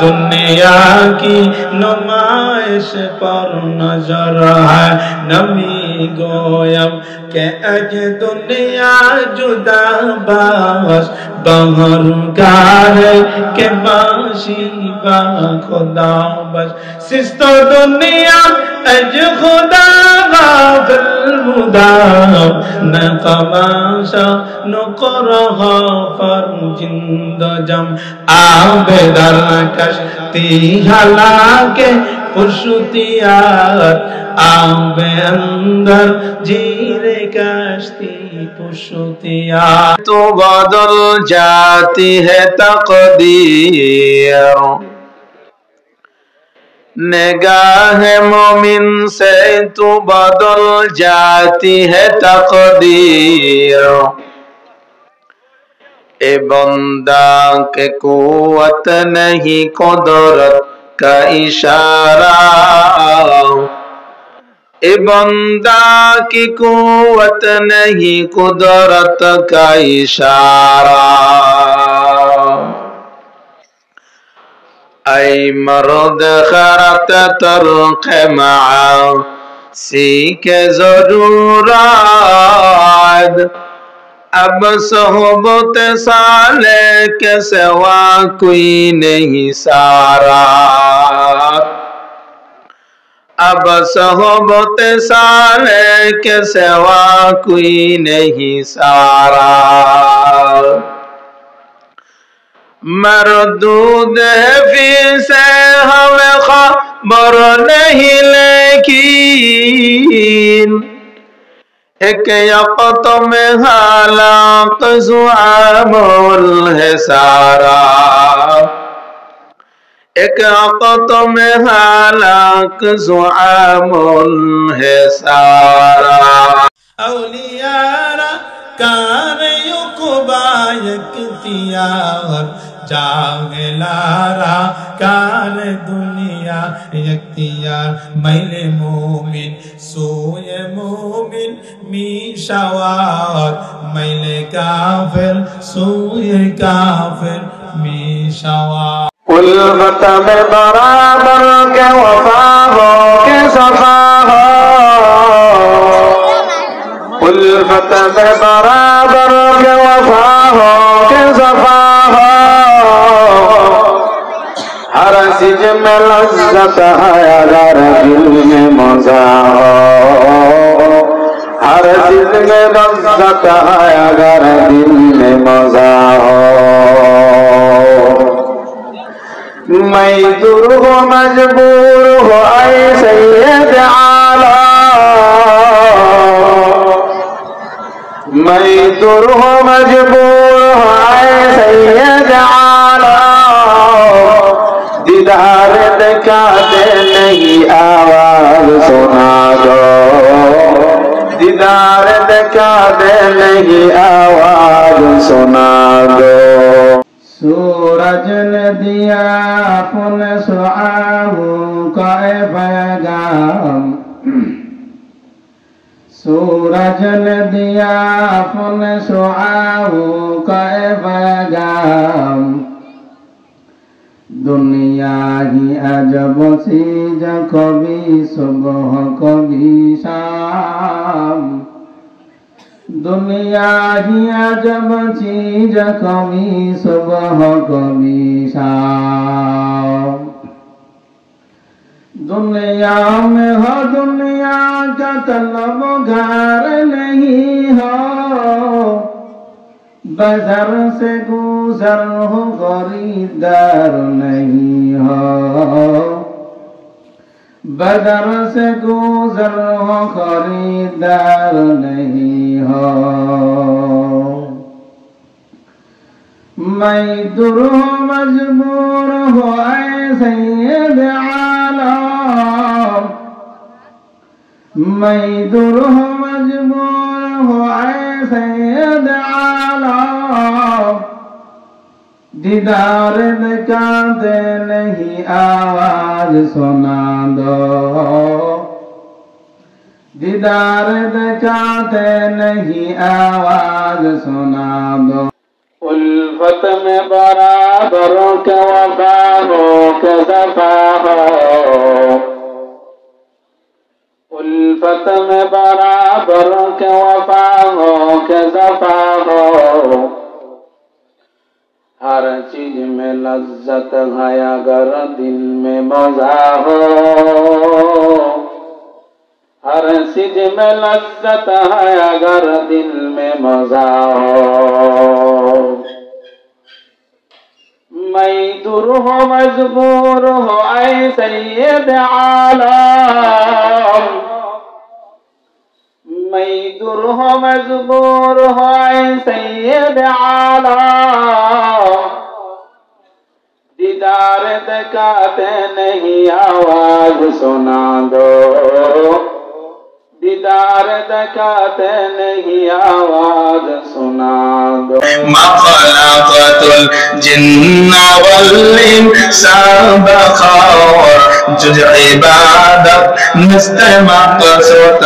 दुनिया की नुमाइश पर नजर है नमी गोयम के अज दुनिया जुदा बाश बहर कार के बाशी बा खुदा बश सिस्तो दुनिया अज खुदा गाफिल मुदाम न कमाशा न करहा फर जिंद जम आबेदर कश्ती हला के पुशुतियार आबे अंदर जीरे कश्ती पुशुतियार तो बदल जाती है तकदीर निगाह मोमिन से तो बदल जाती है तकदीर ए बंदा के कुव्वत नहीं कुदरत का इशारा ए बंदा की कुव्वत नहीं कुदरत का इशारा ऐ मर्द खरत तर्क मासी के ज़रूरत अब सोहबत साले के सिवा कोई नहीं सारा अब सोहबत साले के सिवा कोई नहीं सारा मरदूद फी से हमें खबर नहीं लेकिन एक यक़त में हालाक ज़ुआमुल है सारा एक यक़त में हालाक ज़ुआमुल है सारा औलियारा कान युक़बा यक्तियार जागलारा कान दुनिया यक्तियार मैले मोमिन सोए मोमिन मीशावार मैले काफिर सोए काफिर मीशावार उल्फत में बराबर के वफा हो के सफा हो उल्फत में बराबर के वफा हो के सफा हो हर चीज में लज्जत है अगर दिल में मजा हो हर चीज में लज्जत है अगर दिल में मजा हो मैं दूर हो मजबूर हो ऐ सैयद आला मैं दूर हो मजबूर हो ऐ सैयद आला दीदार देखा दे नहीं आवाज सुना दो दीदार देखा दे नहीं आवाज सुना दो सूरज ने दिया अपने सुआहू का पैगाम सूरज ने दिया अपने सुआहू का पैगाम दुनिया ही अजब चीज कभी सुबह कभी शाम दुनिया ही अजब चीज कभी सुबह कभी शाम दुनिया में हो दुनिया का तलबगार नहीं हो, बदर से गुजर हो खरीदार नहीं हो, बदर से गुजर हो खरीदार नहीं हो। मजदूर हो मजबूर हो ऐ सैयद आलम, मजदूर हो मजबूर हो ऐ सैयद आलम, दीदार दिखाते नहीं आवाज सुना दो, दीदार दिखाते नहीं आवाज सुना दो। उल्फत में बराबर के वफा हो के दफा हो, उल्फत में बराबर के वफा हो के दफा हो। हर चीज में लज्जत है अगर दिल में मजा हो, हर चीज में लज्जत है अगर दिल में मजा हो। मजदूर हो मजबूर हो ऐ सैयद आलम, मजदूर हो मजबूर हो ऐ सैयद आलम, दीदार दिखाते नहीं आवाज सुना दो, दीदार दिखाते नहीं आवाज सुना दो। मा खलक़तुल जिन्ना वल इंसा बखौर, जुज़ इबादत मस्त मक़सूद